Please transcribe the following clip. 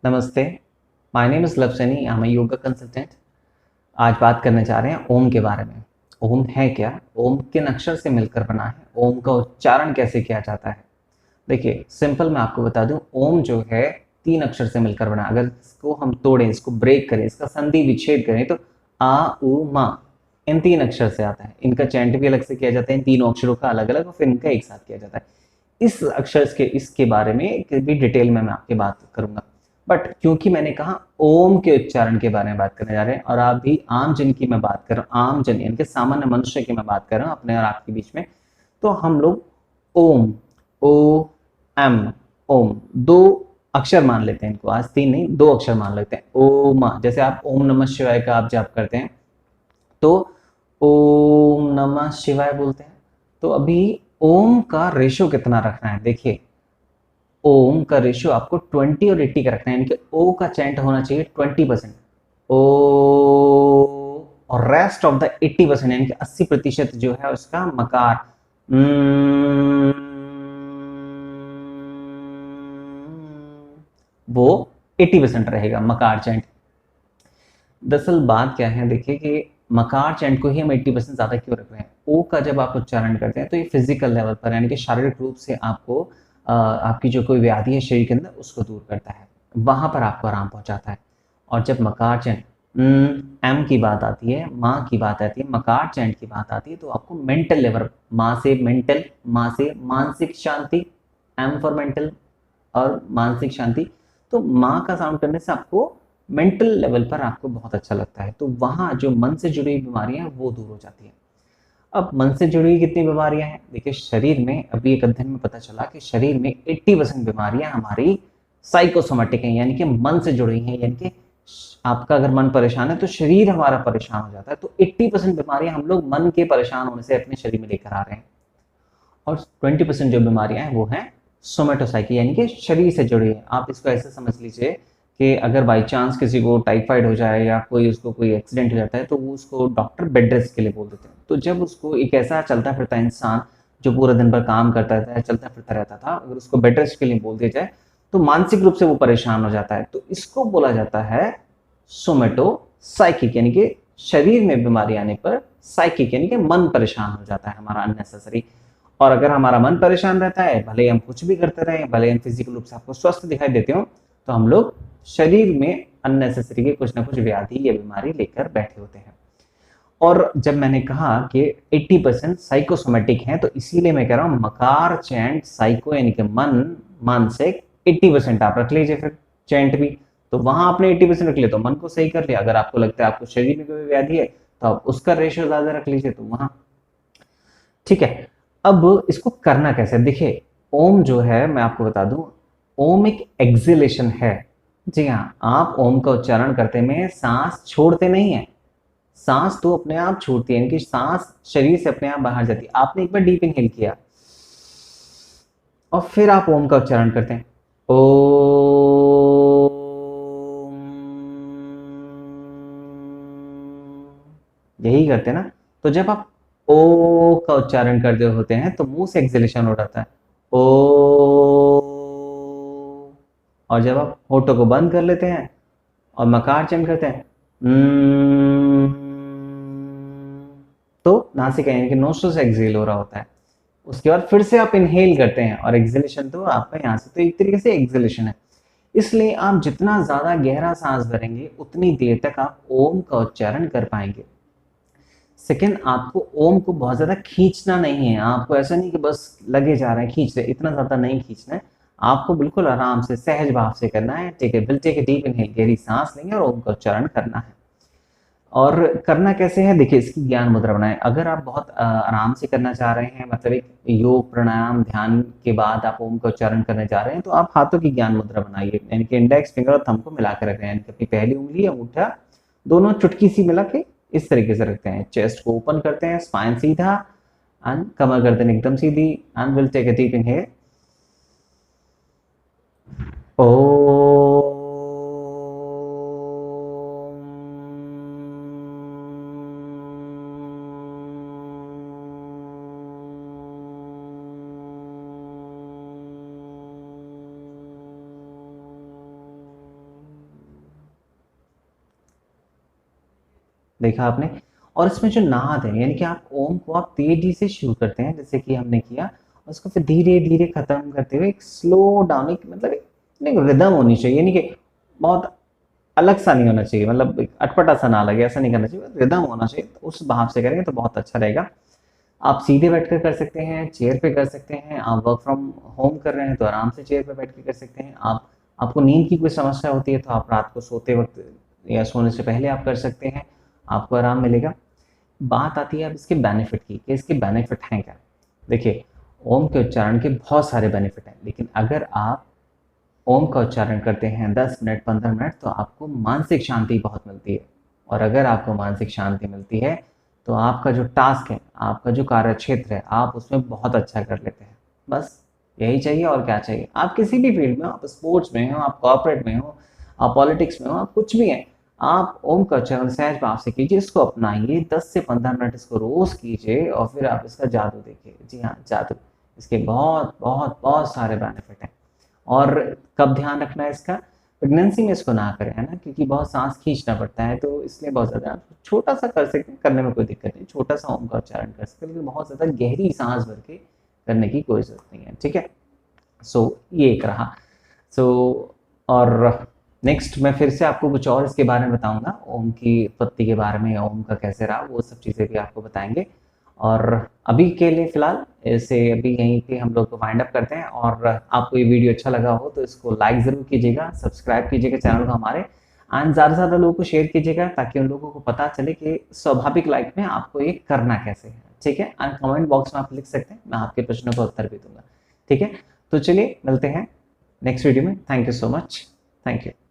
नमस्ते, my name is love Saini, I am a yoga consultant. आज बात करने जा रहे हैं ओम के बारे में। ओम है क्या? ओम किन अक्षर से मिलकर बना है? ओम का उच्चारण कैसे किया जाता है? देखिए, सिंपल मैं आपको बता दूँ, ओम जो है 3 अक्षर से मिलकर बना है। अगर इसको हम तोड़ें, इसको ब्रेक करें, इसका संधि विच्छेद करें तो आ, उ, मा, इन 3 अक्षर से आता है। इनका चैंट भी अलग से किया जाता है, इन तीनों अक्षरों का अलग-अलग और फिर इनका एक साथ किया जाता है। इस अक्षर के इसके बारे में भी डिटेल में मैं आपकी बात करूंगा, बट क्योंकि मैंने कहा ओम के उच्चारण के बारे में बात करने जा रहे हैं और आप भी आम जन की मैं बात कर रहा हूँ, आम जन यानी कि सामान्य मनुष्य की मैं बात कर रहा हूँ अपने और आपके बीच में, तो हम लोग ओम, ओ एम, ओम दो अक्षर मान लेते हैं इनको, आज 3 नहीं 2 अक्षर मान लेते हैं। ओम, जैसे आप ओम नमः शिवाय का आप जाप करते हैं तो ओम नमः शिवाय बोलते हैं। तो अभी ओम का रेशो कितना रखना है, देखिए ओम का रेशियो आपको 20 और 80 का रखना है, यानी कि ओ का चैंट होना चाहिए 20%, ओ, और रेस्ट ऑफ द 80% यानी कि 80% जो है उसका मकार वो 80% रहेगा मकार चैंट। दरअसल बात क्या है, देखिए कि मकार चैंट को ही हम 80% ज्यादा क्यों रख रहे हैं। ओ का जब आप उच्चारण करते हैं तो ये फिजिकल लेवल पर यानी कि शारीरिक रूप से आपको आपकी जो कोई व्याधि है शरीर के अंदर उसको दूर करता है, वहां पर आपको आराम पहुंचाता है। और जब मकार चैंट एम की बात आती है, माँ की बात आती है, मकार चैंट की बात आती है तो आपको मेंटल लेवल, माँ से मेंटल, माँ से मानसिक शांति, एम फॉर मेंटल और मानसिक शांति। तो माँ का साउंड करने से आपको मेंटल लेवल पर आपको बहुत अच्छा लगता है, तो वहां जो मन से जुड़ी हुई बीमारियां हैं वो दूर हो जाती है। अब मन से जुड़ी हुई कितनी बीमारियां हैं, देखिए शरीर में अभी एक अध्ययन में पता चला कि शरीर में 80% बीमारियां हमारी साइकोसोमेटिक हैं, यानी कि मन से जुड़ी हैं, यानी कि आपका अगर मन परेशान है तो शरीर हमारा परेशान हो जाता है। तो 80% बीमारियां हम लोग मन के परेशान होने से अपने शरीर में लेकर आ रहे हैं, और 20% जो बीमारियां हैं वो हैं सोमेटोसाइकी यानी कि शरीर से जुड़ी है। आप इसको ऐसे समझ लीजिए कि अगर बाई चांस किसी को टाइफाइड हो जाए या कोई उसको कोई एक्सीडेंट हो जाता है तो वो उसको डॉक्टर बेड रेस्ट के लिए बोल देते हैं। तो जब उसको एक ऐसा चलता फिरता इंसान जो पूरा दिन भर काम करता था, चलता फिरता रहता था, अगर उसको बेड रेस्ट के लिए बोल दिया जाए तो मानसिक रूप से वो परेशान हो जाता है। तो इसको बोला जाता है सोमेटोसाइकिक, यानी कि शरीर में बीमारी आने पर साइकिक यानी कि मन परेशान हो जाता है हमारा अननेसेसरी। और अगर हमारा मन परेशान रहता है, भले ही हम कुछ भी करते रहें, भले हम फिजिकल रूप से आपको स्वस्थ दिखाई देते हो, तो हम लोग शरीर में अननेसेसरी के कुछ ना कुछ व्याधि या बीमारी लेकर बैठे होते हैं। और जब मैंने कहा कि 80% साइकोसोमेटिक है तो इसीलिए मैं कह रहा हूं मकार चैंट साइको यानी कि मन, मानसिक 80% आप रख लीजिए, फिर चैंट भी। तो वहां आपने 80% रख लिया तो मन को सही कर लिया। अगर आपको लगता है आपको शरीर में कोई व्याधि है तो आप उसका रेशियो ज्यादा रख लीजिए, तो वहां ठीक है। अब इसको करना कैसे, देखिए ओम जो है मैं आपको बता दूं, ओम एक एक्सिलेशन है। जी हाँ, आप ओम का उच्चारण करते में सांस छोड़ते नहीं है, सांस तो अपने आप छूटती है, यानी कि सांस शरीर से अपने आप बाहर जाती है। आपने एक बार डीप इनहेल किया और फिर आप ओम का उच्चारण करते हैं, ओ, यही करते हैं ना। तो जब आप ओ का उच्चारण करते होते हैं तो मुंह से एक्सलेशन हो जाता है, ओ, और जब आप होठों को बंद कर लेते हैं और मकार चयन करते हैं, तो नासिका यानी कि नोस्ट्रल से एक्सेल हो रहा होता है। उसके बाद फिर से आप इनहेल करते हैं और एक्सलेशन तो आपका यहाँ से तो एक तरीके से एक्सलेशन है। इसलिए आप जितना ज्यादा गहरा सांस भरेंगे उतनी देर तक आप ओम का उच्चारण कर पाएंगे। सेकेंड, आपको ओम को बहुत ज्यादा खींचना नहीं है, आपको ऐसा नहीं कि बस लगे जा रहे हैं खींच रहे, इतना ज्यादा नहीं खींचना है। आपको बिल्कुल आराम से सहज भाव से करना है, ठीक है। We'll take a deep inhale, गहरी सांस लेंगे और ओम का उच्चारण करना है। और करना कैसे है, देखिए इसकी ज्ञान मुद्रा बनाएं। अगर आप बहुत आराम से करना चाह रहे हैं, मतलब एक योग प्राणायाम ध्यान के बाद आप ओम का उच्चारण करने जा रहे हैं, तो आप हाथों की ज्ञान मुद्रा बनाइए, यानी कि इंडेक्स फिंगर और थंब को मिलाकर रख रहे हैं, यानी कि अपनी पहली उंगली या अंगूठा दोनों चुटकी सी मिला के इस तरीके से रखते हैं। चेस्ट को ओपन करते हैं, स्पाइन सीधा एंड कमर गर्दन एकदम सीधी, and will take a deep inhale, ओ, देखा आपने। और इसमें जो नाद है, यानी कि आप ओम को आप तेजी से शुरू करते हैं जैसे कि हमने किया, उसको फिर धीरे धीरे खत्म करते हुए एक स्लो डाउन, एक मतलब एक रिदम होनी चाहिए, यानी कि बहुत अलग सा नहीं होना चाहिए, मतलब एक अटपटा सा ना लगे, ऐसा नहीं करना चाहिए, रिदम होना चाहिए। तो उस भाव से करेंगे तो बहुत अच्छा रहेगा। आप सीधे बैठकर कर सकते हैं, चेयर पे कर सकते हैं, आप वर्क फ्रॉम होम कर रहे हैं तो आराम से चेयर पे बैठ के कर सकते हैं। आप आपको नींद की कोई समस्या होती है तो आप रात को सोते वक्त या सोने से पहले आप कर सकते हैं, आपको आराम मिलेगा। बात आती है अब इसके बेनिफिट की, कि इसके बेनिफिट हैं क्या। देखिए, ओम के उच्चारण के बहुत सारे बेनिफिट हैं, लेकिन अगर आप ओम का उच्चारण करते हैं 10 मिनट 15 मिनट तो आपको मानसिक शांति बहुत मिलती है। और अगर आपको मानसिक शांति मिलती है तो आपका जो टास्क है, आपका जो कार्य क्षेत्र है, आप उसमें बहुत अच्छा कर लेते हैं। बस यही चाहिए, और क्या चाहिए। आप किसी भी फील्ड में हो, आप स्पोर्ट्स में हो, आप कॉर्पोरेट में हो, आप पॉलिटिक्स में हो, आप कुछ भी हैं, आप ओम का उच्चारण सहज भाव से कीजिए, इसको अपनाइए, 10 से 15 मिनट इसको रोज कीजिए और फिर आप इसका जादू देखिए। जी हाँ, जादू। इसके बहुत बहुत बहुत सारे बेनिफिट हैं। और कब ध्यान रखना है इसका, प्रेगनेंसी में इसको ना करें, है ना, क्योंकि बहुत सांस खींचना पड़ता है, तो इसलिए बहुत ज़्यादा छोटा सा कर सकते हैं, करने में कोई दिक्कत नहीं, छोटा सा ओम का उच्चारण कर सकते हैं, लेकिन बहुत ज़्यादा गहरी सांस भर के करने की कोई ज़रूरत नहीं है, ठीक है। सो ये एक रहा। सो और नेक्स्ट मैं फिर से आपको कुछ और इसके बारे में बताऊंगा, ओम की उत्पत्ति के बारे में, ओम का कैसे रहा, वो सब चीज़ें भी आपको बताएंगे। और अभी के लिए फ़िलहाल इसे अभी यहीं पे हम लोग वाइंड अप करते हैं। और आपको ये वीडियो अच्छा लगा हो तो इसको लाइक ज़रूर कीजिएगा, सब्सक्राइब कीजिएगा चैनल को हमारे, एंड ज़्यादा से ज़्यादा लोगों को शेयर कीजिएगा, ताकि उन लोगों को पता चले कि स्वाभाविक लाइफ में आपको ये करना कैसे है, ठीक है। एंड कमेंट बॉक्स में आप लिख सकते हैं, मैं आपके प्रश्नों का उत्तर भी दूंगा, ठीक है। तो चलिए मिलते हैं नेक्स्ट वीडियो में। Thank you so much. Thank you.